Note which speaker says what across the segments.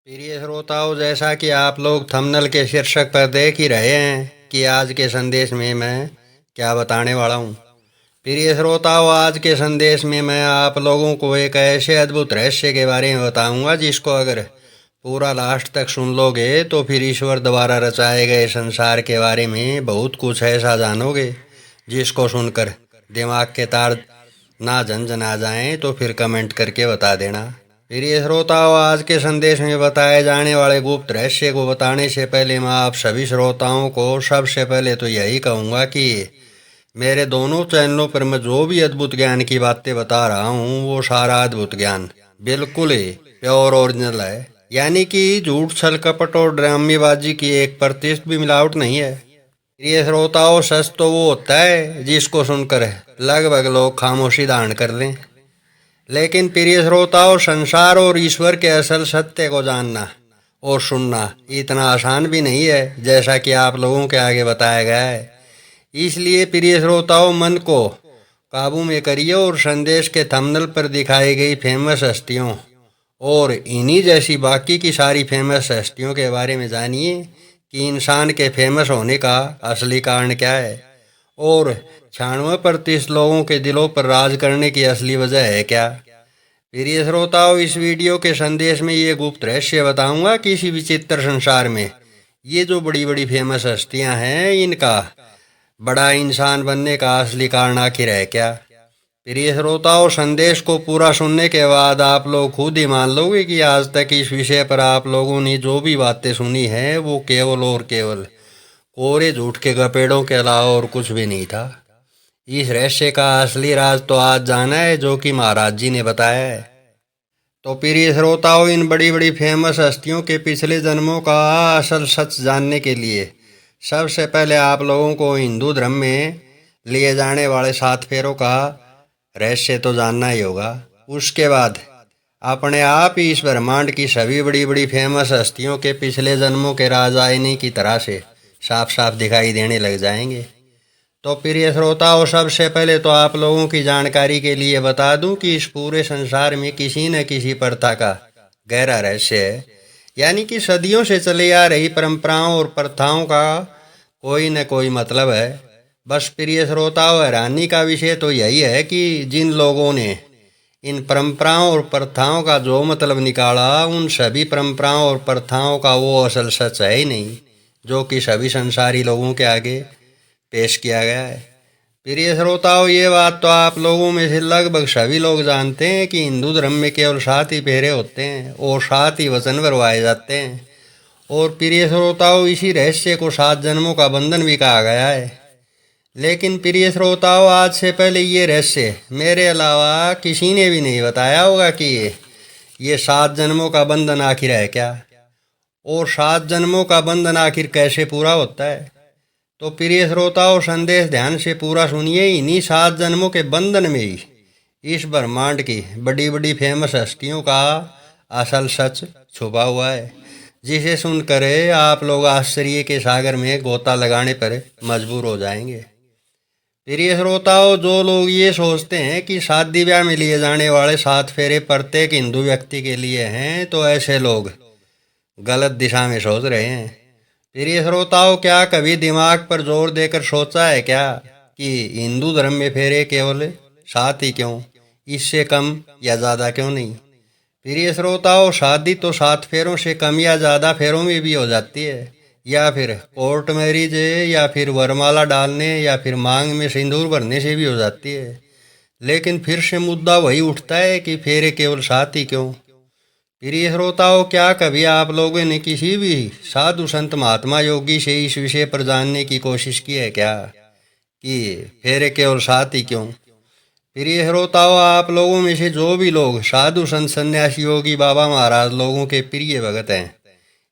Speaker 1: प्रिय श्रोताओं, जैसा कि आप लोग थंबनेल के शीर्षक पर देख ही रहे हैं कि आज के संदेश में मैं क्या बताने वाला हूँ। प्रिय श्रोताओं, आज के संदेश में मैं आप लोगों को एक ऐसे अद्भुत रहस्य के बारे में बताऊंगा जिसको अगर पूरा लास्ट तक सुन लोगे तो फिर ईश्वर द्वारा रचाए गए संसार के बारे में बहुत कुछ ऐसा जानोगे जिसको सुनकर दिमाग के तार ना झंझना जाएं तो फिर कमेंट करके बता देना। प्रिय श्रोताओं, आज के संदेश में बताए जाने वाले गुप्त रहस्य को बताने से पहले मैं आप सभी श्रोताओं को सबसे पहले तो यही कहूँगा कि मेरे दोनों चैनलों पर मैं जो भी अद्भुत ज्ञान की बातें बता रहा हूँ वो सारा अद्भुत ज्ञान बिल्कुल ही प्योर ओरिजिनल है, यानी कि झूठ छल कपट और ड्रामेबाजी की 1% भी मिलावट नहीं है। प्रिय श्रोताओं, सच तो वो होता है जिसको सुनकर लगभग लोग खामोशी धारण कर लें, लेकिन प्रिय श्रोताओं, संसार और ईश्वर के असल सत्य को जानना और सुनना इतना आसान भी नहीं है जैसा कि आप लोगों के आगे बताया गया है। इसलिए प्रिय श्रोताओं, मन को काबू में करिए और संदेश के थंबनेल पर दिखाई गई फेमस हस्तियों और इन्हीं जैसी बाकी की सारी फेमस हस्तियों के बारे में जानिए कि इंसान के फेमस होने का असली कारण क्या है और 96% लोगों के दिलों पर राज करने की असली वजह है क्या। प्रिय श्रोताओं, इस वीडियो के संदेश में ये गुप्त रहस्य बताऊंगा कि इसी विचित्र संसार में ये जो बड़ी बड़ी फेमस हस्तियां हैं इनका बड़ा इंसान बनने का असली कारण आखिर है क्या। प्रिय श्रोताओं, संदेश को पूरा सुनने के बाद आप लोग खुद ही मान लोगे कि आज तक इस विषय पर आप लोगों ने जो भी बातें सुनी हैं वो केवल और केवल कोरे झूठ के गपेड़ों के अलावा और कुछ भी नहीं था। इस रहस्य का असली राज तो आज जाना है जो कि महाराज जी ने बताया है। तो प्रिय श्रोताओं, इन बड़ी बड़ी फेमस हस्तियों के पिछले जन्मों का असल सच जानने के लिए सबसे पहले आप लोगों को हिंदू धर्म में लिए जाने वाले 7 फेरों का रहस्य तो जानना ही होगा। उसके बाद अपने आप ही इस ब्रह्मांड की सभी बड़ी बड़ी फेमस हस्तियों के पिछले जन्मों के राज आईने की तरह से साफ साफ दिखाई देने लग जाएंगे। तो प्रिय श्रोताओं, सबसे पहले तो आप लोगों की जानकारी के लिए बता दूं कि इस पूरे संसार में किसी न किसी प्रथा का गहरा रहस्य है, यानी कि सदियों से चली आ रही परंपराओं और प्रथाओं का कोई न कोई मतलब है। बस प्रिय श्रोताओं, हैरानी का विषय तो यही है कि जिन लोगों ने इन परंपराओं और प्रथाओं का जो मतलब निकाला उन सभी परंपराओं और प्रथाओं का वो असल सच है ही नहीं जो कि सभी संसारी लोगों के आगे पेश किया गया है। प्रिय श्रोताओं, ये बात तो आप लोगों में से लगभग सभी लोग जानते हैं कि हिंदू धर्म में केवल 7 ही फेरे होते हैं और 7 ही वचन भरवाए जाते हैं। और प्रिय श्रोताओं, इसी रहस्य को 7 जन्मों का बंधन भी कहा गया है। लेकिन प्रिय श्रोताओं, आज से पहले ये रहस्य मेरे अलावा किसी ने भी नहीं बताया होगा कि ये 7 जन्मों का बंधन आखिर है क्या और 7 जन्मों का बंधन आखिर कैसे पूरा होता है। तो प्रिय श्रोताओं, संदेश ध्यान से पूरा सुनिए। इन्हीं 7 जन्मों के बंधन में ही इस ब्रह्मांड की बड़ी बड़ी फेमस हस्तियों का असल सच छुपा हुआ है, जिसे सुनकर आप लोग आश्चर्य के सागर में गोता लगाने पर मजबूर हो जाएंगे। प्रिय श्रोताओं, जो लोग ये सोचते हैं कि शादी ब्याह में लिए जाने वाले 7 फेरे प्रत्येक हिंदू व्यक्ति के लिए हैं तो ऐसे लोग गलत दिशा में सोच रहे हैं। प्रिय श्रोताओं, क्या कभी दिमाग पर जोर देकर सोचा है क्या कि हिंदू धर्म में फेरे केवल 7 ही क्यों, इससे कम या ज़्यादा क्यों नहीं। प्रिय श्रोताओं, शादी तो 7 फेरों से कम या ज़्यादा फेरों में भी हो जाती है, या फिर कोर्ट मैरिज या फिर वरमाला डालने या फिर मांग में सिंदूर भरने से भी हो जाती है। लेकिन फिर से मुद्दा वही उठता है कि फेरे केवल 7 ही क्यों। प्रिय श्रोताओं, क्या कभी आप लोगों ने किसी भी साधु संत महात्मा योगी से इस विषय पर जानने की कोशिश की है क्या कि फेरे केवल 7 ही क्यों। प्रिय श्रोताओं, आप लोगों में से जो भी लोग साधु संत सन्यासी योगी बाबा महाराज लोगों के प्रिय भगत हैं,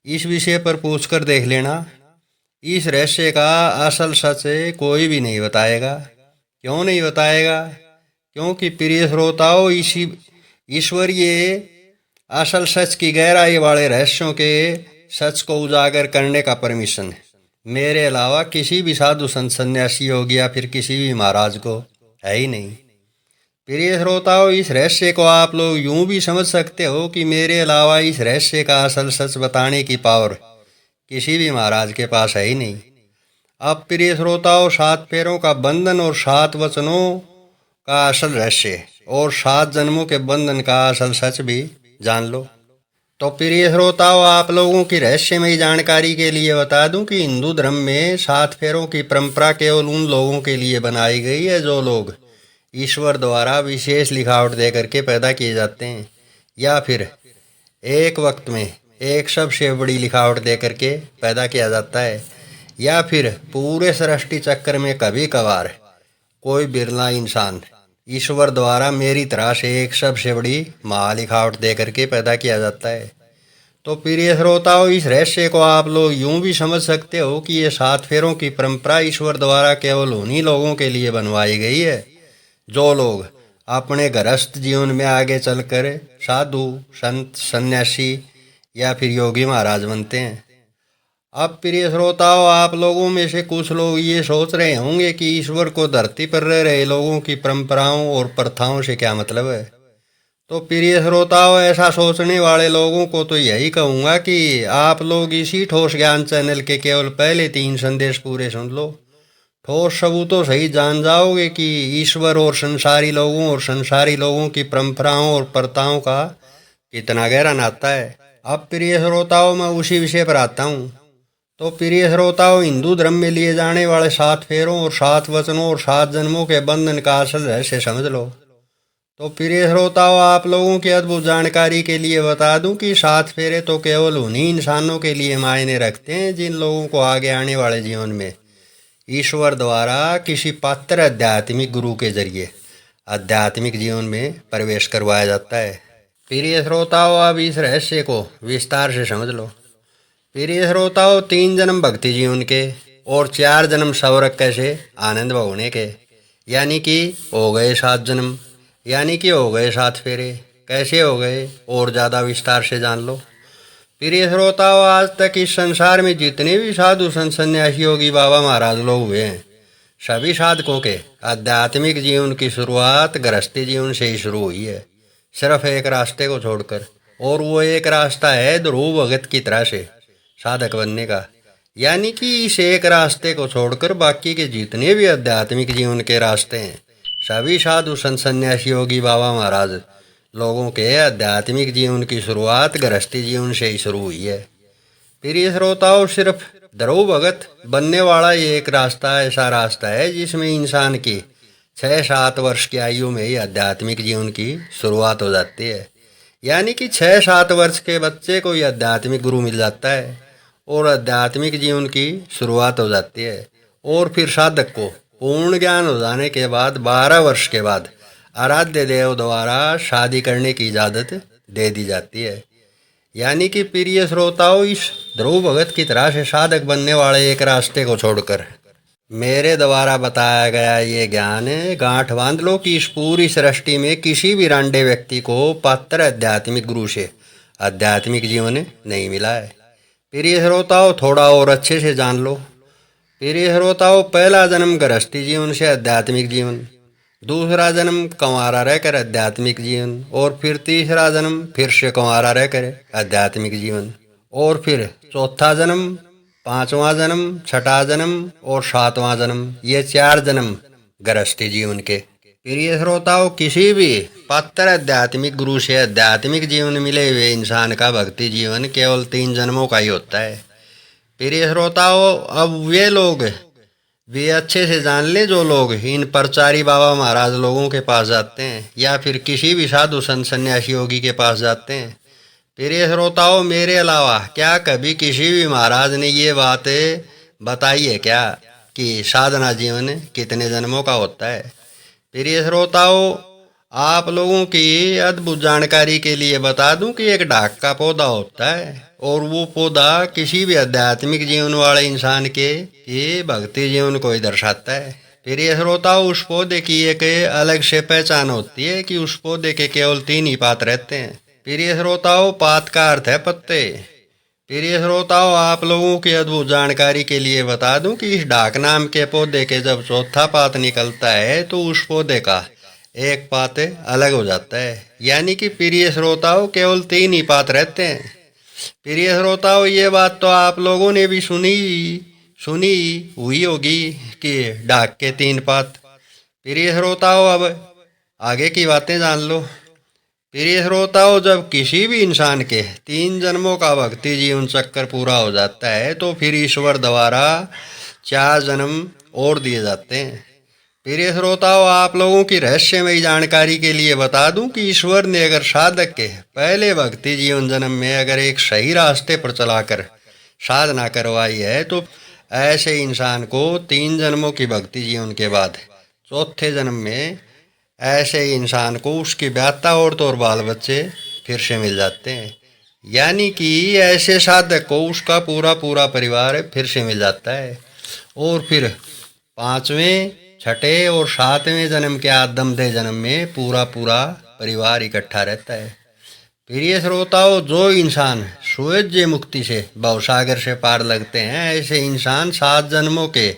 Speaker 1: इस विषय पर पूछकर देख लेना। इस रहस्य का असल सच कोई भी नहीं बताएगा। क्यों नहीं बताएगा? क्योंकि प्रिय श्रोताओं, इसी ईश्वरीय असल सच की गहराई वाले रहस्यों के सच को उजागर करने का परमिशन मेरे अलावा किसी भी साधु संत सन्यासी योगी या फिर किसी भी महाराज को है ही नहीं। प्रिय श्रोताओं, इस रहस्य को आप लोग यूं भी समझ सकते हो कि मेरे अलावा इस रहस्य का असल सच बताने की पावर किसी भी महाराज के पास है ही नहीं। अब प्रिय श्रोताओं, 7 फेरों का बंधन और 7 वचनों का असल रहस्य और 7 जन्मों के बंधन का असल सच भी जान लो। तो प्रिय श्रोताओं, आप लोगों की रहस्यमयी जानकारी के लिए बता दूं कि हिंदू धर्म में 7 फेरों की परंपरा केवल उन लोगों के लिए बनाई गई है जो लोग ईश्वर द्वारा विशेष लिखावट दे करके पैदा किए जाते हैं, या फिर एक वक्त में एक सबसे बड़ी लिखावट दे करके पैदा किया जाता है, या फिर पूरे सृष्टि चक्र में कभी कभार कोई बिरला इंसान ईश्वर द्वारा मेरी तरह से एक सबसे बड़ी महालिखावट दे करके पैदा किया जाता है। तो प्रिय श्रोताओं, इस रहस्य को आप लोग यूं भी समझ सकते हो कि ये 7 फेरों की परंपरा ईश्वर द्वारा केवल उन्हीं लोगों के लिए बनवाई गई है जो लोग अपने गृहस्थ जीवन में आगे चलकर साधु, संत, सन्यासी या फिर योगी महाराज बनते हैं। अब प्रिय श्रोताओं, आप लोगों में से कुछ लोग ये सोच रहे होंगे कि ईश्वर को धरती पर रह रहे लोगों की परंपराओं और प्रथाओं से क्या मतलब है। तो प्रिय श्रोताओं, ऐसा सोचने वाले लोगों को तो यही कहूँगा कि आप लोग इसी ठोस ज्ञान चैनल के केवल पहले 3 संदेश पूरे सुन लो। ठोस सबूतों से ही जान जाओगे कि ईश्वर और संसारी लोगों की परंपराओं और प्रथाओं का कितना गहरा नाता है। अब प्रिय श्रोताओं, मैं उसी विषय पर आता हूँ। तो प्रिय श्रोताओं, हिंदू धर्म में लिए जाने वाले 7 फेरों और 7 वचनों और 7 जन्मों के बंधन का असल रहस्य समझ लो। तो प्रिय श्रोताओं, आप लोगों की अद्भुत जानकारी के लिए बता दूं कि 7 फेरे तो केवल उन्हीं इंसानों के लिए मायने रखते हैं जिन लोगों को आगे आने वाले जीवन में ईश्वर द्वारा किसी पात्र आध्यात्मिक गुरु के जरिए आध्यात्मिक जीवन में प्रवेश करवाया जाता है। प्रिय श्रोताओं, अब इस रहस्य को विस्तार से समझ लो। प्रिय श्रोताओं, 3 जन्म भक्ति जीवन के और 4 जन्म सौरक कैसे आनंद भोगने के, यानी कि हो गए 7 जन्म, यानी कि हो गए 7 फेरे। कैसे हो गए और ज़्यादा विस्तार से जान लो। प्रिय श्रोताओं, आज तक इस संसार में जितने भी साधु संत सन्यासी योगी बाबा महाराज लोग हुए हैं, सभी साधकों के आध्यात्मिक जीवन की शुरुआत गृहस्थी जीवन से ही शुरू हुई है, सिर्फ एक रास्ते को छोड़कर। और वो एक रास्ता है ध्रुव भगत की तरह से साधक बनने का, यानी कि इस एक रास्ते को छोड़कर बाकी के जितने भी आध्यात्मिक जीवन के रास्ते हैं, सभी साधु संत सन्यासी योगी बाबा महाराज लोगों के आध्यात्मिक जीवन की शुरुआत गृहस्थी जीवन से ही शुरू हुई है। प्रिय श्रोताओं, सिर्फ ध्रुव भगत बनने वाला ये एक रास्ता ऐसा रास्ता है जिसमें इंसान की 6-7 वर्ष की आयु में ही आध्यात्मिक जीवन की शुरुआत हो जाती है, यानी कि 6-7 वर्ष के बच्चे को यह आध्यात्मिक गुरु मिल जाता है और आध्यात्मिक जीवन की शुरुआत हो जाती है। और फिर साधक को पूर्ण ज्ञान हो जाने के बाद 12 वर्ष के बाद आराध्य देव द्वारा शादी करने की इजाज़त दे दी जाती है। यानी कि प्रिय श्रोताओं, इस ध्रुव भगत की तरह से साधक बनने वाले एक रास्ते को छोड़कर मेरे द्वारा बताया गया ये ज्ञान गांठ बांध लो कि इस पूरी सृष्टि में किसी भी रांडे व्यक्ति को पात्र आध्यात्मिक गुरु से आध्यात्मिक जीवन नहीं मिला है। प्रिय श्रोताओं, थोड़ा और अच्छे से जान लो। प्रिय श्रोताओं, पहला जन्म गृहस्थी जीवन से आध्यात्मिक जीवन, दूसरा जन्म कंवारा रहकर आध्यात्मिक जीवन, और फिर तीसरा जन्म फिर से कंवारा रहकर आध्यात्मिक जीवन, और फिर चौथा जन्म, 5वां जन्म, 6ठा जन्म और 7वां जन्म, ये 4 जन्म गृहस्थी जीवन के। प्रिय श्रोताओं, किसी भी पात्र आध्यात्मिक गुरु से आध्यात्मिक जीवन मिले हुए इंसान का भक्ति जीवन केवल 3 जन्मों का ही होता है। प्रिय श्रोताओं, अब वे अच्छे से जान ले जो लोग इन प्रचारी बाबा महाराज लोगों के पास जाते हैं या फिर किसी भी साधु संत सन्यासी योगी के पास जाते हैं। प्रिय श्रोताओं, मेरे अलावा क्या कभी किसी भी महाराज ने ये बात बताई है क्या कि साधना जीवन कितने जन्मों का होता है? प्रिय श्रोताओं, आप लोगों की अद्भुत जानकारी के लिए बता दूं कि एक ढाक का पौधा होता है और वो पौधा किसी भी आध्यात्मिक जीवन वाले इंसान के ये भक्ति जीवन को ही दर्शाता है। प्रिय श्रोताओं, उस पौधे की एक अलग से पहचान होती है कि उस पौधे के केवल 3 ही पात रहते हैं। प्रिय श्रोताओं, पात का अर्थ है पत्ते। प्रिय श्रोताओं, आप लोगों की अद्भुत जानकारी के लिए बता दूं कि इस ढाक नाम के पौधे के जब चौथा पात निकलता है तो उस पौधे का एक पात अलग हो जाता है। यानी कि प्रिय श्रोताओं, केवल 3 ही पात रहते हैं। प्रिय श्रोताओं, ये बात तो आप लोगों ने भी सुनी हुई होगी कि डाक के 3 पात। प्रिय श्रोताओं, अब आगे की बातें जान लो। प्रिय श्रोताओं, जब किसी भी इंसान के 3 जन्मों का भक्ति जीवन चक्कर पूरा हो जाता है तो फिर ईश्वर द्वारा 4 जन्म और दिए जाते हैं। प्रिय श्रोताओं, आप लोगों की रहस्यमयी जानकारी के लिए बता दूं कि ईश्वर ने अगर साधक के पहले भक्ति जीवन जन्म में अगर एक सही रास्ते पर चलाकर साधना करवाई है तो ऐसे इंसान को 3 जन्मों की भक्ति जीवन के बाद चौथे जन्म में ऐसे इंसान को उसकी ब्याता औरत और बाल बच्चे फिर से मिल जाते हैं। यानी कि ऐसे साधक को उसका पूरा पूरा परिवार फिर से मिल जाता है और फिर 5वें, 6ठे और 7वें जन्म के आदमदेह जन्म में पूरा पूरा परिवार इकट्ठा रहता है। प्रिय श्रोताओं, जो इंसान स्वयं मुक्ति से भवसागर से पार लगते हैं, ऐसे इंसान 7 जन्मों के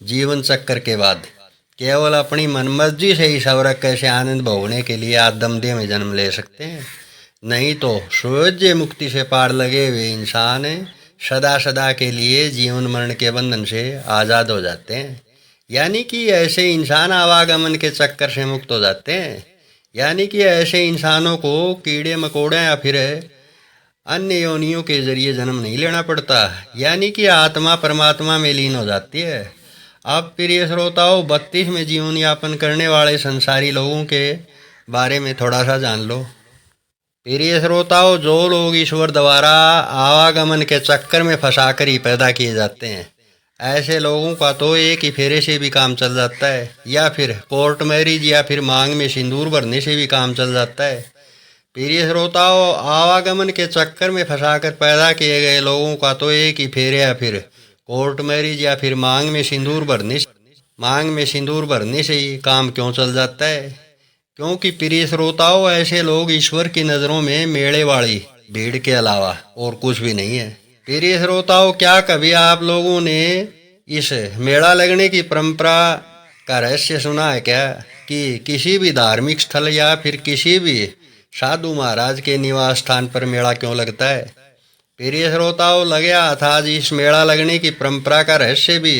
Speaker 1: जीवन चक्कर के बाद केवल अपनी मनमर्जी से ही स्वर्ग कैसे आनंद भोगने के लिए आदमदेह में जन्म ले सकते हैं। नहीं तो स्वयं मुक्ति से पार लगे हुए इंसान सदा सदा के लिए जीवन मरण के बंधन से आज़ाद हो जाते हैं। यानी कि ऐसे इंसान आवागमन के चक्कर से मुक्त हो जाते हैं। यानी कि ऐसे इंसानों को कीड़े मकोड़े या फिर अन्य योनियों के जरिए जन्म नहीं लेना पड़ता। यानी कि आत्मा परमात्मा में लीन हो जाती है। अब प्रिय श्रोताओं, 32 में जीवन यापन करने वाले संसारी लोगों के बारे में थोड़ा सा जान लो। प्रिय श्रोताओं, जो लोग ईश्वर द्वारा आवागमन के चक्कर में फंसाकर ही पैदा किए जाते हैं, ऐसे लोगों का तो एक ही फेरे से भी काम चल जाता है, या फिर कोर्ट मैरिज या फिर मांग में सिंदूर भरने से भी काम चल जाता है। प्रिय श्रोताओं, आवागमन के चक्कर में फंसाकर पैदा किए गए लोगों का तो एक ही फेरे या फिर कोर्ट मैरिज या फिर मांग में सिंदूर भरने से ही काम क्यों चल जाता है? क्योंकि प्रिय श्रोताओं, ऐसे लोग ईश्वर की नज़रों में मेले वाली भीड़ के अलावा और कुछ भी नहीं है। प्रिय श्रोताओं, क्या कभी आप लोगों ने इस मेला लगने की परंपरा का रहस्य सुना है क्या कि किसी भी धार्मिक स्थल या फिर किसी भी साधु महाराज के निवास स्थान पर मेला क्यों लगता है? प्रिय श्रोताओं, लगे हाथ आज इस मेला लगने की परंपरा का रहस्य भी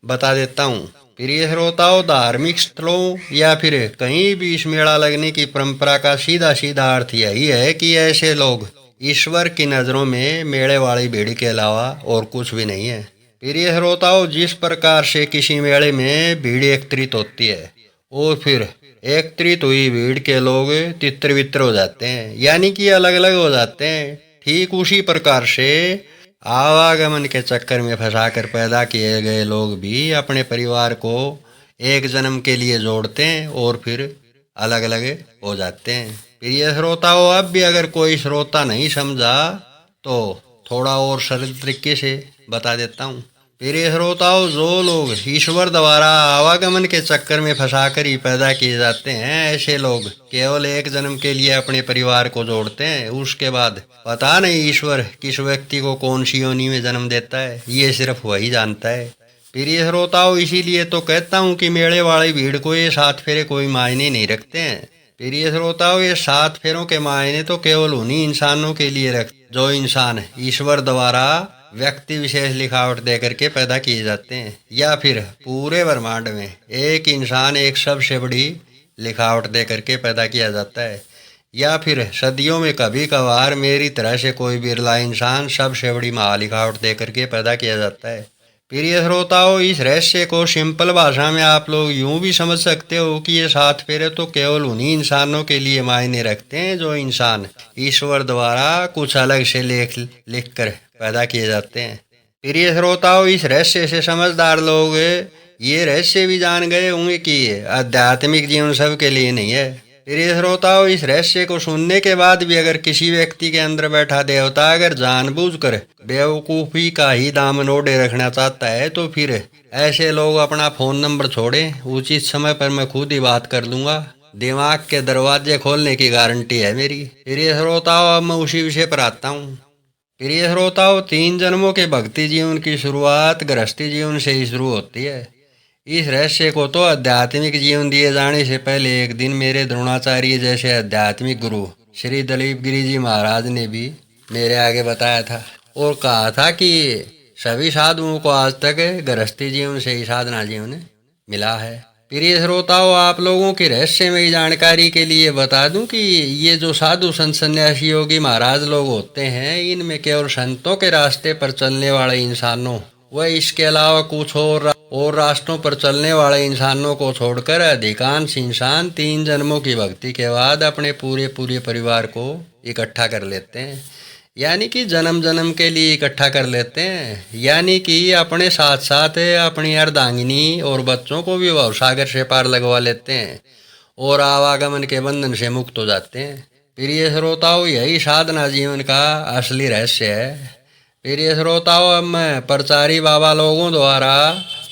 Speaker 1: बता देता हूँ। प्रिय श्रोताओं, धार्मिक स्थलों या फिर कहीं भी इस मेला लगने की परंपरा का सीधा सीधा अर्थ यही है कि ऐसे लोग ईश्वर की नज़रों में मेले वाली भीड़ के अलावा और कुछ भी नहीं है। प्रिय श्रोताओं, जिस प्रकार से किसी मेले में भीड़ एकत्रित होती है और फिर एकत्रित हुई भीड़ के लोग तितर बितर हो जाते हैं, यानी कि अलग अलग हो जाते हैं, ठीक उसी प्रकार से आवागमन के चक्कर में फंसाकर पैदा किए गए लोग भी अपने परिवार को एक जन्म के लिए जोड़ते हैं और फिर अलग अलग हो जाते हैं। प्रिय श्रोताओं, अब भी अगर कोई श्रोता नहीं समझा तो थोड़ा और सरल तरीके से बता देता हूँ। प्रिय श्रोताओं, जो लोग ईश्वर द्वारा आवागमन के चक्कर में फंसाकर ही पैदा किए जाते हैं, ऐसे लोग केवल एक जन्म के लिए अपने परिवार को जोड़ते हैं। उसके बाद पता नहीं ईश्वर किस व्यक्ति को कौन सी योनि में जन्म देता है, ये सिर्फ वही जानता है। प्रिय श्रोताओं, इसीलिए तो कहता हूँ कि मेले वाली भीड़ को ये 7 फेरे कोई मायने नहीं रखते हैं। प्रिय श्रोताओं, ये 7 फेरों के मायने तो केवल उन्हीं इंसानों के लिए रखते जो इंसान ईश्वर द्वारा व्यक्ति विशेष लिखावट देकर के पैदा किए जाते हैं, या फिर पूरे ब्रह्मांड में एक इंसान एक सबसे बड़ी लिखावट देकर के पैदा किया जाता है, या फिर सदियों में कभी कभार मेरी तरह से कोई बिरला इंसान सबसे बड़ी महालिखावट देकर के पैदा किया जाता है। प्रिय श्रोताओं, इस रहस्य को सिंपल भाषा में आप लोग यूं भी समझ सकते हो कि ये 7 फेरे तो केवल उन्हीं इंसानों के लिए मायने रखते हैं जो इंसान ईश्वर द्वारा कुछ अलग से लिख कर पैदा किए जाते हैं। प्रिय श्रोताओं, इस रहस्य से समझदार लोग ये रहस्य भी जान गए होंगे कि आध्यात्मिक जीवन सबके लिए नहीं है। प्रिय श्रोताओं, इस रहस्य को सुनने के बाद भी अगर किसी व्यक्ति के अंदर बैठा देवता अगर जानबूझकर बेवकूफ़ी का ही दामन ओढ़े रखना चाहता है तो फिर ऐसे लोग अपना फ़ोन नंबर छोड़ें, उचित समय पर मैं खुद ही बात कर लूँगा। दिमाग के दरवाजे खोलने की गारंटी है मेरी। प्रिय श्रोताओं, अब मैं उसी विषय पर आता हूँ। प्रिय श्रोताओं, 3 जन्मों के भक्ति जीवन की शुरुआत गृहस्थी जीवन से ही शुरू होती है। इस रहस्य को तो आध्यात्मिक जीवन दिए जाने से पहले एक दिन मेरे द्रोणाचार्य जैसे आध्यात्मिक गुरु श्री दलीप गिरी जी महाराज ने भी मेरे आगे बताया था और कहा था कि सभी साधुओं को आज तक गृहस्थी जीवन से ही साधना जीवन मिला है। प्रिय श्रोताओं, आप लोगों की रहस्यमयी जानकारी के लिए बता दूं कि ये जो साधु संत सन्यासी योगी महाराज लोग होते हैं, इनमें केवल संतों के रास्ते पर चलने वाले इंसानों व इसके अलावा कुछ और रास्तों पर चलने वाले इंसानों को छोड़कर अधिकांश इंसान 3 जन्मों की भक्ति के बाद अपने पूरे परिवार को इकट्ठा कर लेते हैं, यानी कि जन्म जन्म के लिए इकट्ठा कर लेते हैं, यानी कि अपने साथ साथ अपनी अर्धांगिनी और बच्चों को भी भवसागर से पार लगवा लेते हैं और आवागमन के बंधन से मुक्त हो जाते हैं। प्रिय श्रोताओं, यही साधना जीवन का असली रहस्य है। प्रिय श्रोताओं, अब मैं प्रचारी बाबा लोगों द्वारा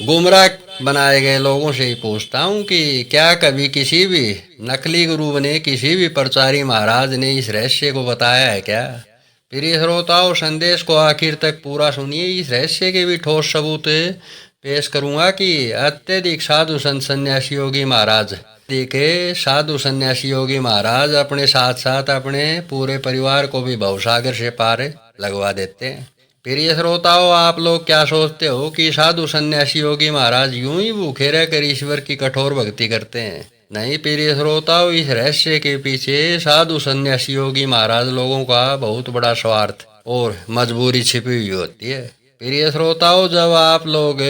Speaker 1: गुमराह बनाए गए लोगों से ही पूछता हूँ कि क्या कभी किसी भी नकली गुरु ने किसी भी प्रचारी महाराज ने इस रहस्य को बताया है क्या? प्रिय श्रोताओं, संदेश को आखिर तक पूरा सुनिए। इस रहस्य के भी ठोस सबूत पेश करूंगा कि अत्यधिक साधु संत सन्यासी योगी महाराज अपने साथ साथ अपने पूरे परिवार को भी भवसागर से पार लगवा देते हैं। प्रिय श्रोताओं, आप लोग क्या सोचते हो कि साधु सन्यासी योगी महाराज यूं ही भूखे रहकर ईश्वर की कठोर भक्ति करते हैं? नहीं प्रिय श्रोताओं, इस रहस्य के पीछे साधु सन्यासी योगी महाराज लोगों का बहुत बड़ा स्वार्थ और मजबूरी छिपी हुई होती है। प्रिय श्रोताओं, जब आप लोग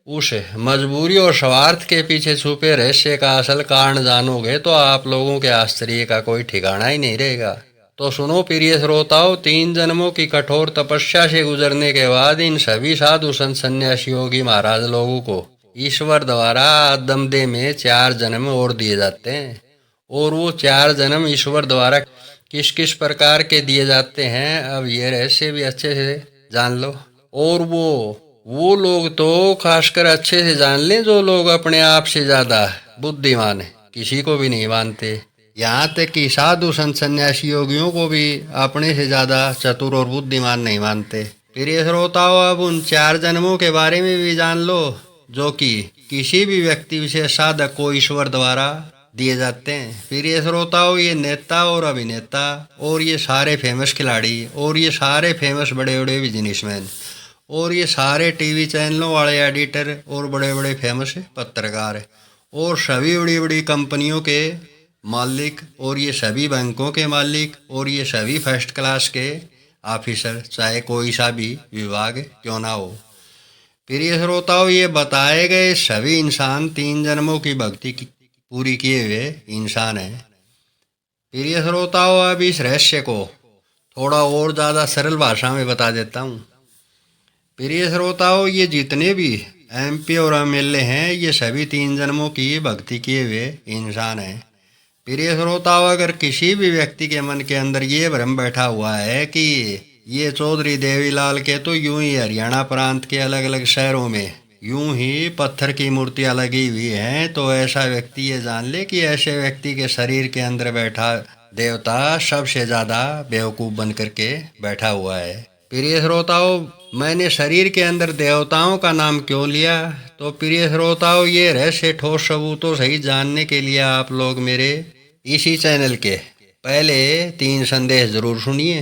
Speaker 1: उस मजबूरी और स्वार्थ के पीछे छुपे रहस्य का असल कारण जानोगे तो आप लोगों के आश्चर्य का कोई ठिकाना ही नहीं रहेगा। तो सुनो प्रिय श्रोताओं, 3 जन्मों की कठोर तपस्या से गुजरने के बाद इन सभी साधु संत सन्यासी योगी महाराज लोगों को ईश्वर द्वारा आदमदेह में 4 जन्म और दिए जाते हैं। और वो 4 जन्म ईश्वर द्वारा किस किस प्रकार के दिए जाते हैं, अब ये रहस्य भी अच्छे से जान लो। और वो लोग तो खासकर अच्छे से जान लें जो लोग अपने आप से ज़्यादा बुद्धिमान किसी को भी नहीं मानते, यहाँ तक कि साधु संत सन्यासी योगियों को भी अपने से ज़्यादा चतुर और बुद्धिमान नहीं मानते। प्रिय श्रोताओं, अब उन 4 जन्मों के बारे में भी जान लो जो कि किसी भी व्यक्ति विशेष साधक को ईश्वर द्वारा दिए जाते हैं। प्रिय श्रोताओं, ये नेता और अभिनेता और ये सारे फेमस खिलाड़ी और ये सारे फेमस बड़े बड़े बिजनेसमैन और ये सारे टीवी चैनलों वाले एडिटर और बड़े बड़े फेमस पत्रकार और सभी बड़ी बड़ी कंपनियों के मालिक और ये सभी बैंकों के मालिक और ये सभी फर्स्ट क्लास के ऑफिसर, चाहे कोई सा भी विभाग क्यों ना हो। प्रिय श्रोताओं, ये बताए गए सभी इंसान 3 जन्मों की भक्ति पूरी किए हुए इंसान हैं। प्रिय श्रोताओं, अब इस रहस्य को थोड़ा और ज़्यादा सरल भाषा में बता देता हूँ। प्रिय श्रोताओं, ये जितने भी MP और MLA हैं, ये सभी 3 जन्मों की भक्ति किए हुए इंसान हैं। प्रिय श्रोताओं, अगर किसी भी व्यक्ति के मन के अंदर ये भ्रम बैठा हुआ है कि ये चौधरी देवीलाल के तो यूं ही हरियाणा प्रांत के अलग अलग शहरों में यूं ही पत्थर की मूर्तियां लगी हुई हैं, तो ऐसा व्यक्ति ये जान ले कि ऐसे व्यक्ति के शरीर के अंदर बैठा देवता सबसे ज़्यादा बेवकूफ़ बन करके बैठा हुआ है। प्रिय श्रोताओं, मैंने शरीर के अंदर देवताओं का नाम क्यों लिया? तो प्रिय श्रोताओं, ये रहस्य ठोस सबूतों सही जानने के लिए आप लोग मेरे इसी चैनल के पहले 3 संदेश जरूर सुनिए,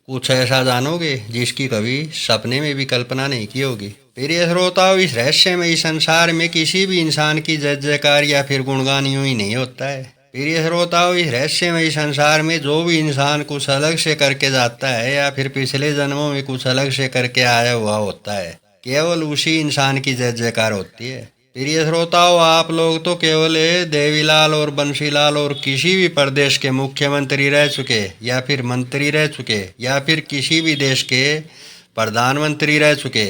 Speaker 1: कुछ ऐसा जानोगे जिसकी कभी सपने में भी कल्पना नहीं की होगी। प्रिय श्रोताओं, इस रहस्य में इस संसार में किसी भी इंसान की जय जयकार या फिर गुणगान यूं ही नहीं होता है। प्रिय श्रोताओं, इस रहस्य में इस संसार में जो भी इंसान कुछ अलग से करके जाता है या फिर पिछले जन्मों में कुछ अलग से करके आया हुआ होता है, केवल उसी इंसान की जय जयकार होती है। प्रिय श्रोताओं, आप लोग तो केवल देवीलाल और बंसीलाल और किसी भी प्रदेश के मुख्यमंत्री रह चुके या फिर मंत्री रह चुके या फिर किसी भी देश के प्रधानमंत्री रह चुके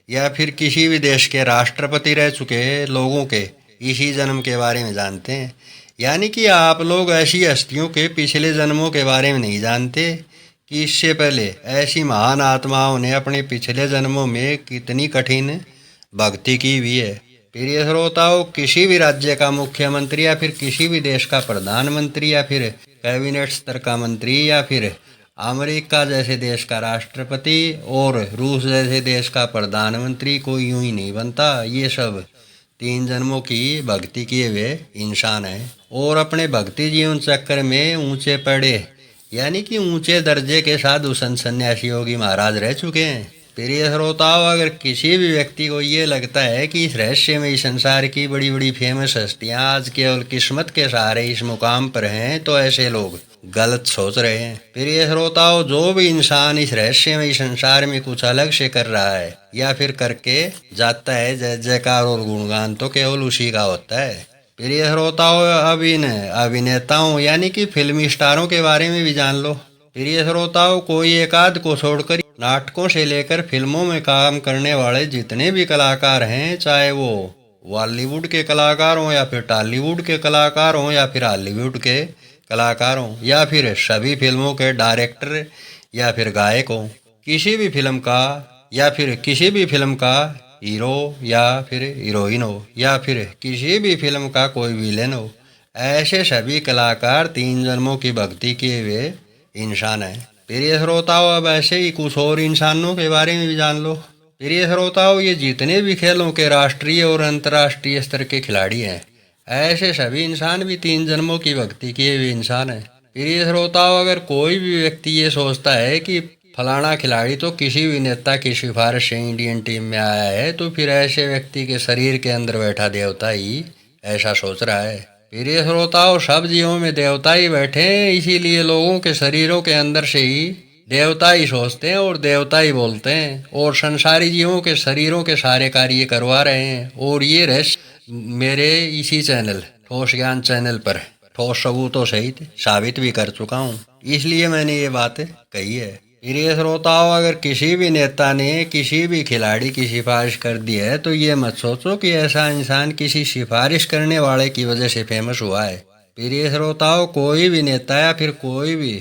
Speaker 1: या फिर किसी भी देश के राष्ट्रपति रह चुके लोगों के इसी जन्म के बारे में जानते हैं, यानी कि आप लोग ऐसी हस्तियों के पिछले जन्मों के बारे में नहीं जानते कि इससे पहले ऐसी महान आत्माओं ने अपने पिछले जन्मों में कितनी कठिन भक्ति की हुई है। प्रिय श्रोताओं, किसी भी राज्य का मुख्यमंत्री या फिर किसी भी देश का प्रधानमंत्री या फिर कैबिनेट स्तर का मंत्री या फिर अमेरिका जैसे देश का राष्ट्रपति और रूस जैसे देश का प्रधानमंत्री कोई यूं ही नहीं बनता। ये सब तीन जन्मों की भक्ति किए हुए इंसान हैं और अपने भक्ति जीवन चक्र में ऊंचे पड़े यानी कि ऊंचे दर्जे के साधु संत सन्यासी योगी महाराज रह चुके हैं। प्रिय श्रोताओं, अगर किसी भी व्यक्ति को ये लगता है कि इस रहस्यमयी संसार की बड़ी बड़ी फेमस हस्तियां आज केवल किस्मत के सहारे इस मुकाम पर हैं, तो ऐसे लोग गलत सोच रहे हैं। प्रिय श्रोताओं, जो भी इंसान इस रहस्यमयी संसार में कुछ अलग से कर रहा है या फिर करके जाता है, जय जयकार और गुणगान तो केवल उसी का होता है। प्रिय श्रोताओं, अभिनेताओं यानी कि फिल्मी स्टारों के बारे में भी जान लो। प्रिय श्रोताओं, कोई एक आध को छोड़कर नाटकों से लेकर फिल्मों में काम करने वाले जितने भी कलाकार हैं, चाहे वो बॉलीवुड के कलाकार हों या फिर टॉलीवुड के कलाकार हों या फिर हॉलीवुड के कलाकार हों या फिर सभी फिल्मों के डायरेक्टर या फिर गायक हों, किसी भी फिल्म का हीरो या फिर हीरोइन हो या फिर किसी भी फिल्म का कोई विलेन हो, ऐसे सभी कलाकार तीन जन्मों की भक्ति किए हुए इंसान हैं। प्रिय श्रोताओं, अब ऐसे ही कुछ और इंसानों के बारे में भी जान लो। प्रिय श्रोताओं, ये जितने भी खेलों के राष्ट्रीय और अंतर्राष्ट्रीय स्तर के खिलाड़ी हैं, ऐसे सभी इंसान भी तीन जन्मों की भक्ति किए हुए इंसान हैं। प्रिय श्रोताओं, अगर कोई भी व्यक्ति ये सोचता है कि फलाना खिलाड़ी तो किसी भी नेता की सिफारिश से इंडियन टीम में आया है, तो फिर ऐसे व्यक्ति के शरीर के अंदर बैठा देवता ही ऐसा सोच रहा है। प्रिय श्रोताओं, सब जीवों में देवता ही बैठे हैं, इसीलिए लोगों के शरीरों के अंदर से ही देवता ही सोचते हैं और देवता ही बोलते हैं और संसारी जीवों के शरीरों के सारे कार्य करवा रहे हैं। और ये रहस्य मेरे इसी चैनल ठोस ज्ञान चैनल पर ठोस सबूतों सहित साबित भी कर चुका हूँ, इसलिए मैंने ये बात कही है। प्रिय श्रोताओं, अगर किसी भी नेता ने किसी भी खिलाड़ी की सिफारिश कर दी है, तो ये मत सोचो कि ऐसा इंसान किसी सिफारिश करने वाले की वजह से फेमस हुआ है। प्रिय श्रोताओं, कोई भी नेता या फिर कोई भी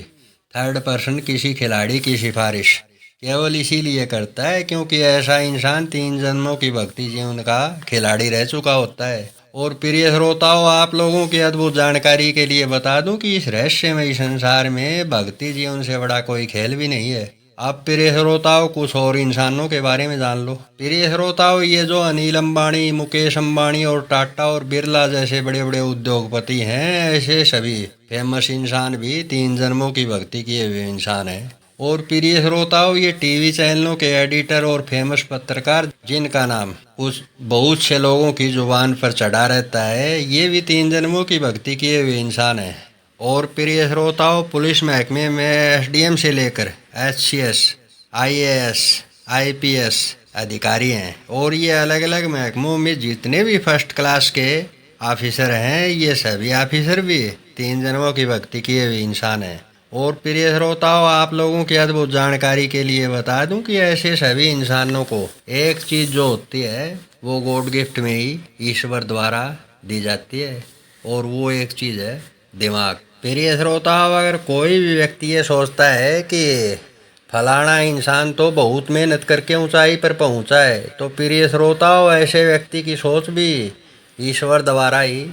Speaker 1: थर्ड पर्सन किसी खिलाड़ी की सिफारिश केवल इसीलिए करता है क्योंकि ऐसा इंसान तीन जन्मों की भक्ति जीवन का खिलाड़ी रह चुका होता है। और प्रिय श्रोताओं, आप लोगों की अद्भुत जानकारी के लिए बता दूं कि इस रहस्यमयी संसार में भक्ति जीवन से बड़ा कोई खेल भी नहीं है। अब प्रिय श्रोताओं, कुछ और इंसानों के बारे में जान लो। प्रिय श्रोताओं, ये जो अनिल अंबानी, मुकेश अंबानी और टाटा और बिरला जैसे बड़े बड़े उद्योगपति हैं, ऐसे सभी फेमस इंसान भी तीन जन्मों की भक्ति किए हुए इंसान हैं। और प्रिय श्रोताओं, ये टीवी चैनलों के एडिटर और फेमस पत्रकार जिनका नाम कुछ बहुत से लोगों की जुबान पर चढ़ा रहता है, ये भी तीन जन्मों की भक्ति किए हुए इंसान हैं। और प्रिय श्रोताओं, पुलिस महकमे में एसडीएम से लेकर एचसीएस, आईएएस, आईपीएस अधिकारी हैं और ये अलग अलग महकमों में जितने भी फर्स्ट क्लास के ऑफिसर हैं, ये सभी ऑफिसर भी तीन जन्मों की भक्ति किए हुए इंसान हैं। और प्रिय श्रोताओं, आप लोगों की अद्भुत जानकारी के लिए बता दूं कि ऐसे सभी इंसानों को एक चीज़ जो होती है वो गॉड गिफ्ट में ही ईश्वर द्वारा दी जाती है और वो एक चीज़ है दिमाग। प्रिय श्रोताओं, अगर कोई भी व्यक्ति ये सोचता है कि फलाना इंसान तो बहुत मेहनत करके ऊंचाई पर पहुंचा है, तो प्रिय श्रोताओं, ऐसे व्यक्ति की सोच भी ईश्वर द्वारा ही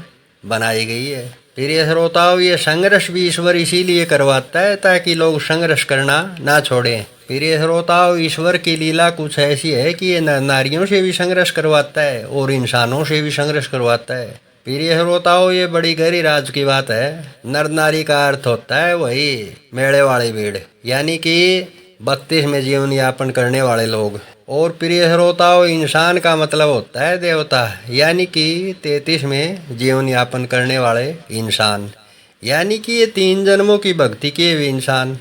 Speaker 1: बनाई गई है। प्रिय श्रोताओं, ये संघर्ष भी ईश्वर इसीलिए करवाता है ताकि लोग संघर्ष करना ना छोड़ें। प्रिय श्रोताओं, ईश्वर की लीला कुछ ऐसी है कि ये नारियों से भी संघर्ष करवाता है और इंसानों से भी संघर्ष करवाता है। प्रिय श्रोताओं, ये बड़ी गहरी राज की बात है। नर नारी का अर्थ होता है वही मेड़े वाली भीड़, यानी कि 32 में जीवन यापन करने वाले लोग। और प्रिय श्रोताओं, इंसान का मतलब होता है देवता, यानी कि 33 में जीवन यापन करने वाले इंसान, यानी कि ये तीन जन्मों की भक्ति किए हुए इंसान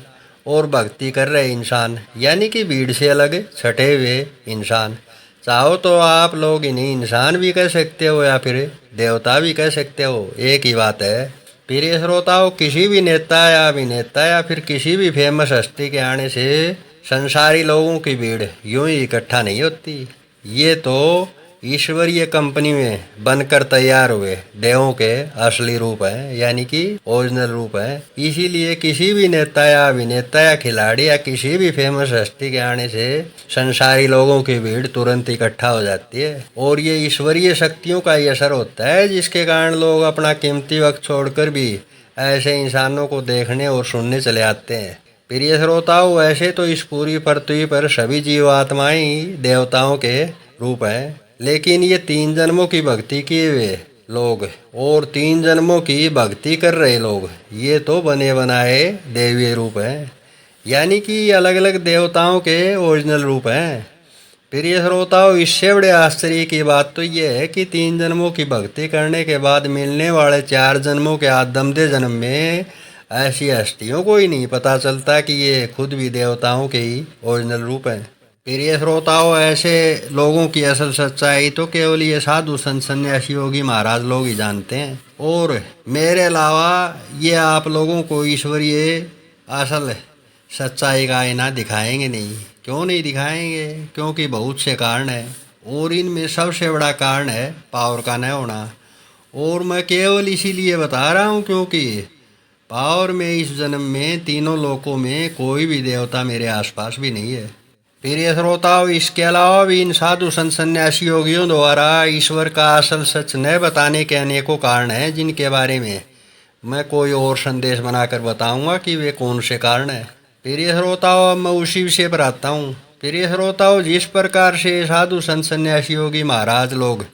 Speaker 1: और भक्ति कर रहे इंसान, यानी कि भीड़ से अलग छटे हुए इंसान। चाहो तो आप लोग इन्हें इंसान भी कह सकते हो या फिर देवता भी कह सकते हो, एक ही बात है। प्रिय श्रोताओं, किसी भी नेता या अभिनेता या फिर किसी भी फेमस हस्ती के आने से संसारी लोगों की भीड़ यूं ही इकट्ठा नहीं होती। ये तो ईश्वरीय कंपनी में बनकर तैयार हुए देवों के असली रूप हैं, यानी कि ओरिजिनल रूप हैं। इसीलिए किसी भी नेता या अभिनेता या खिलाड़ी या किसी भी फेमस हस्ती के आने से संसारी लोगों की भीड़ तुरंत इकट्ठा हो जाती है और ये ईश्वरीय शक्तियों का ही असर होता है, जिसके कारण लोग अपना कीमती वक्त छोड़कर भी ऐसे इंसानों को देखने और सुनने चले आते हैं। प्रिय श्रोताओं, वैसे तो इस पूरी पृथ्वी पर सभी जीवात्माएं ही देवताओं के रूप हैं, लेकिन ये 3 जन्मों की भक्ति किए हुए लोग और 3 जन्मों की भक्ति कर रहे लोग, ये तो बने बनाए देवीय रूप हैं, यानी कि अलग अलग देवताओं के ओरिजिनल रूप हैं। प्रिय श्रोताओं, इससे बड़े आश्चर्य की बात तो ये है कि 3 जन्मों की भक्ति करने के बाद मिलने वाले 4 जन्मों के आदमदे जन्म में ऐसी हस्तियों को ही नहीं पता चलता कि ये खुद भी देवताओं के ही ओरिजिनल रूप हैं। प्रिय श्रोताओं, ऐसे लोगों की असल सच्चाई तो केवल ये साधु संत सन्यासी योगी महाराज लोग ही जानते हैं, और मेरे अलावा ये आप लोगों को ईश्वरीय असल सच्चाई का आईना दिखाएंगे नहीं। क्यों नहीं दिखाएंगे? क्योंकि बहुत से कारण है, और इनमें सबसे बड़ा कारण है पावर का न होना। और मैं केवल इसीलिए बता रहा हूँ क्योंकि पावर में इस जन्म में तीनों लोकों में कोई भी देवता मेरे आसपास भी नहीं है। प्रिय श्रोताओं, इसके अलावा भी इन साधु संत सन्यासी योगियों द्वारा ईश्वर का असल सच न बताने के अनेकों कारण हैं, जिनके बारे में मैं कोई और संदेश बनाकर बताऊंगा कि वे कौन से कारण हैं। प्रिय श्रोताओं, अब मैं उसी विषय पर आता हूँ। प्रिय श्रोताओं, जिस प्रकार से साधु संत सन्यासी योगी महाराज लोग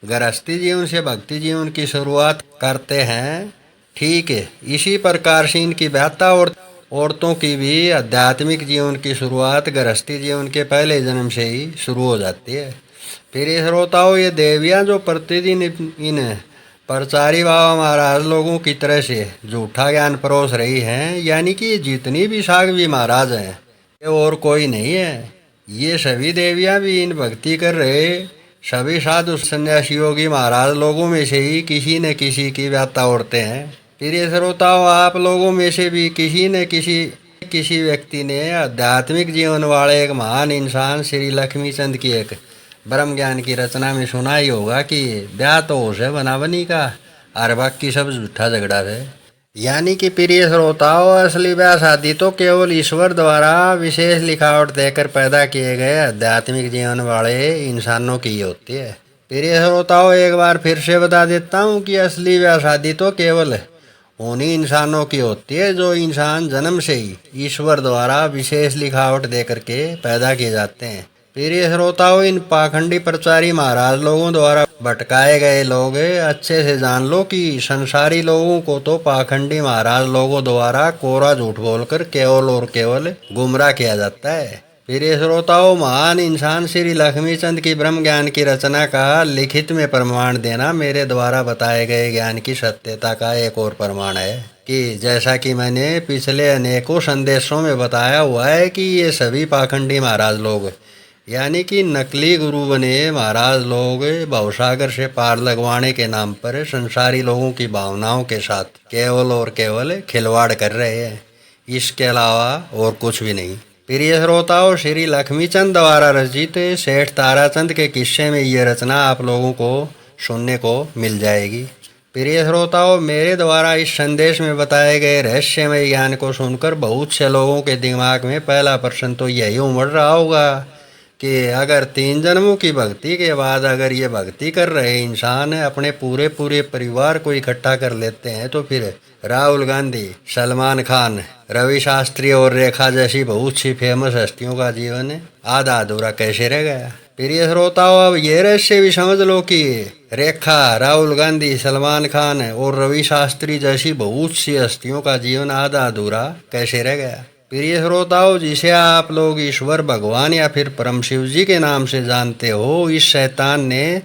Speaker 1: गृहस्थी जीवन से भक्ति जीवन की शुरुआत करते हैं, ठीक है, इसी प्रकार से इनकी व्याख्या और औरतों की भी आध्यात्मिक जीवन की शुरुआत गृहस्थी जीवन के पहले जन्म से ही शुरू हो जाती है। प्रिय श्रोताओं, ये देवियाँ जो प्रतिदिन इन प्रचारी बाबा महाराज लोगों की तरह से झूठा ज्ञान परोस रही हैं, यानी कि जितनी भी साध्वी महाराज हैं ये और कोई नहीं है, ये सभी देवियाँ भी इन भक्ति कर रहे सभी साधु सन्यासी योगी महाराज लोगों में से ही किसी न किसी की व्याख्या ओढ़ते हैं। प्रिय श्रोताओं, आप लोगों में से भी किसी न किसी व्यक्ति ने आध्यात्मिक जीवन वाले एक महान इंसान श्री लक्ष्मीचंद की एक ब्रह्म ज्ञान की रचना में सुना ही होगा कि ब्याह तो होश है बना बनी का, और बाकी सब झूठा झगड़ा है। यानी कि प्रिय श्रोताओं, असली ब्याह शादी तो केवल ईश्वर द्वारा विशेष लिखावट देकर पैदा किए गए आध्यात्मिक जीवन वाले इंसानों की होती है। प्रिय श्रोताओं, एक बार फिर से बता देता हूँ कि असली ब्याह शादी तो केवल उन्हीं इंसानों की होती है जो इंसान जन्म से ही ईश्वर द्वारा विशेष लिखावट देकर के पैदा किए जाते हैं। प्रिय श्रोताओं, इन पाखंडी प्रचारी महाराज लोगों द्वारा भटकाए गए लोग अच्छे से जान लो कि संसारी लोगों को तो पाखंडी महाराज लोगों द्वारा कोरा झूठ बोलकर केवल और केवल गुमराह किया जाता है। प्रिय श्रोताओं, महान इंसान श्री लक्ष्मीचंद की ब्रह्म ज्ञान की रचना का लिखित में प्रमाण देना मेरे द्वारा बताए गए ज्ञान की सत्यता का एक और प्रमाण है कि जैसा कि मैंने पिछले अनेकों संदेशों में बताया हुआ है कि ये सभी पाखंडी महाराज लोग यानी कि नकली गुरु बने महाराज लोग भवसागर से पार लगवाने के नाम पर संसारी लोगों की भावनाओं के साथ केवल और केवल खिलवाड़ कर रहे हैं, इसके अलावा और कुछ भी नहीं। प्रिय श्रोताओं, श्री लक्ष्मीचंद द्वारा रचित सेठ ताराचंद के किस्से में ये रचना आप लोगों को सुनने को मिल जाएगी। प्रिय श्रोताओं, मेरे द्वारा इस संदेश में बताए गए रहस्यमय ज्ञान को सुनकर बहुत से लोगों के दिमाग में पहला प्रश्न तो यही उमड़ रहा होगा कि अगर 3 जन्मों की भक्ति के बाद अगर ये भक्ति कर रहे इंसान अपने पूरे परिवार को इकट्ठा कर लेते हैं तो फिर राहुल गांधी, सलमान खान, रवि शास्त्री और रेखा जैसी बहुत सी फेमस हस्तियों का जीवन आधा अधूरा कैसे रह गया। प्रिय श्रोताओं, अब ये रहस्य भी समझ लो कि रेखा, राहुल गांधी, सलमान खान और रवि शास्त्री जैसी बहुत सी हस्तियों का जीवन आधा अधूरा कैसे रह गया। प्रिय श्रोताओं, जिसे आप लोग ईश्वर भगवान या फिर परम शिव जी के नाम से जानते हो, इस शैतान ने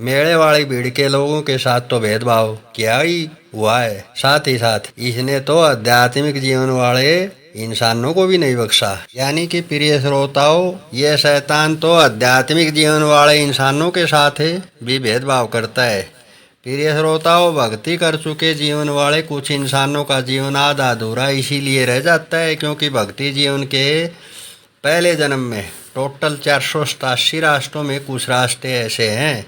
Speaker 1: मेले वाली भीड़ के लोगों के साथ तो भेदभाव किया ही हुआ है, साथ ही साथ इसने तो आध्यात्मिक जीवन वाले इंसानों को भी नहीं बख्शा। यानी कि प्रिय श्रोताओं, यह शैतान तो आध्यात्मिक जीवन वाले इंसानों के साथ भी भेदभाव करता है। प्रिय श्रोताओं, भक्ति कर चुके जीवन वाले कुछ इंसानों का जीवन आधा अधूरा इसीलिए रह जाता है क्योंकि भक्ति जीवन के पहले जन्म में टोटल 487 रास्तों में कुछ रास्ते ऐसे हैं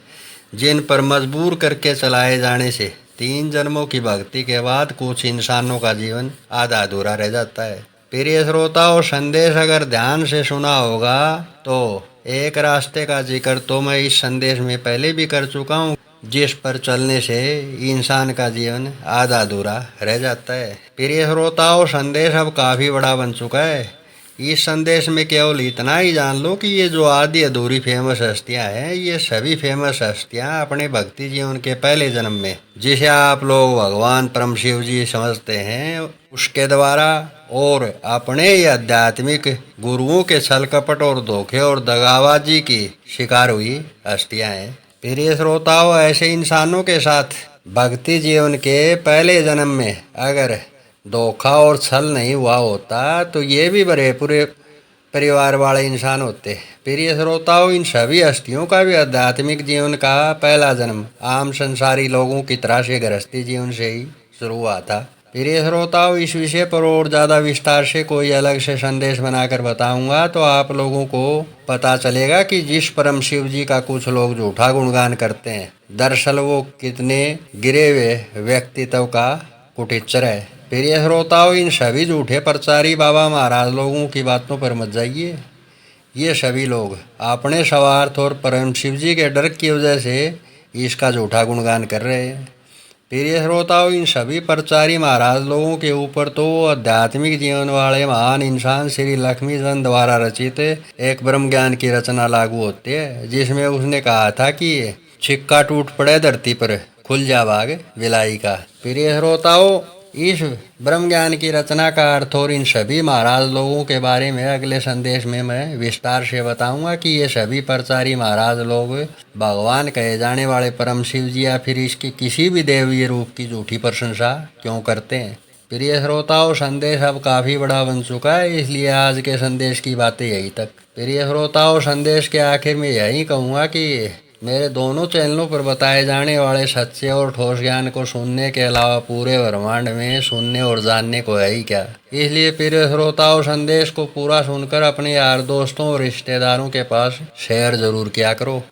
Speaker 1: जिन पर मजबूर करके चलाए जाने से 3 जन्मों की भक्ति के बाद कुछ इंसानों का जीवन आधा अधूरा रह जाता है। प्रिय श्रोताओं, संदेश अगर ध्यान से सुना होगा तो एक रास्ते का जिक्र तो मैं इस संदेश में पहले भी कर चुका हूँ, जिस पर चलने से इंसान का जीवन आधा अधूरा रह जाता है। प्रिय श्रोताओं, संदेश अब काफ़ी बड़ा बन चुका है, इस संदेश में केवल इतना ही जान लो कि ये जो आदि अधूरी फेमस हस्तियां हैं, ये सभी फेमस हस्तियां अपने भक्ति जीवन के पहले जन्म में, जिसे आप लोग भगवान परम शिव जी समझते हैं, उसके द्वारा और अपने ही आध्यात्मिक गुरुओं के छल कपट और धोखे और दगाबाजी की शिकार हुई हस्तियां हैं। प्रिय श्रोताओं, ऐसे इंसानों के साथ भक्ति जीवन के पहले जन्म में अगर धोखा और छल नहीं हुआ होता तो ये भी बड़े पूरे परिवार वाले इंसान होते। प्रिय श्रोताओं, इन सभी हस्तियों का भी आध्यात्मिक जीवन का पहला जन्म आम संसारी लोगों की तरह से गृहस्थी जीवन से ही शुरू हुआ था। प्रिय श्रोताओं, इस विषय पर और ज़्यादा विस्तार से कोई अलग से संदेश बनाकर बताऊंगा तो आप लोगों को पता चलेगा कि जिस परम शिव जी का कुछ लोग झूठा गुणगान करते हैं, दरअसल वो कितने गिरे हुए व्यक्तित्व का कुटिच्चर है। प्रिय श्रोताओं, इन सभी झूठे प्रचारी बाबा महाराज लोगों की बातों पर मत जाइए। ये सभी लोग अपने स्वार्थ और परम शिव जी के डर की वजह से इसका झूठा गुणगान कर रहे हैं। प्रिय श्रोताओं, इन सभी प्रचारी महाराज लोगों के ऊपर तो आध्यात्मिक जीवन वाले महान इंसान श्री लक्ष्मीचंद द्वारा रचित एक ब्रह्म ज्ञान की रचना लागू होती है, जिसमें उसने कहा था कि छिक्का टूट पड़े धरती पर खुल जा बाग विलाई का। प्रिय श्रोताओं, इस ब्रह्म ज्ञान की रचना का अर्थ और इन सभी महाराज लोगों के बारे में अगले संदेश में मैं विस्तार से बताऊंगा कि ये सभी प्रचारी महाराज लोग भगवान कहे जाने वाले परम शिव जी या फिर इसकी किसी भी देवीय रूप की झूठी प्रशंसा क्यों करते हैं। प्रिय श्रोताओं, संदेश अब काफ़ी बड़ा बन चुका है, इसलिए आज के संदेश की बातें यही तक। प्रिय श्रोताओं, संदेश के आखिर में यही कहूँगा कि मेरे दोनों चैनलों पर बताए जाने वाले सच्चे और ठोस ज्ञान को सुनने के अलावा पूरे ब्रह्मांड में सुनने और जानने को है ही क्या। इसलिए प्रिय श्रोताओं, संदेश को पूरा सुनकर अपने यार दोस्तों और रिश्तेदारों के पास शेयर जरूर किया करो।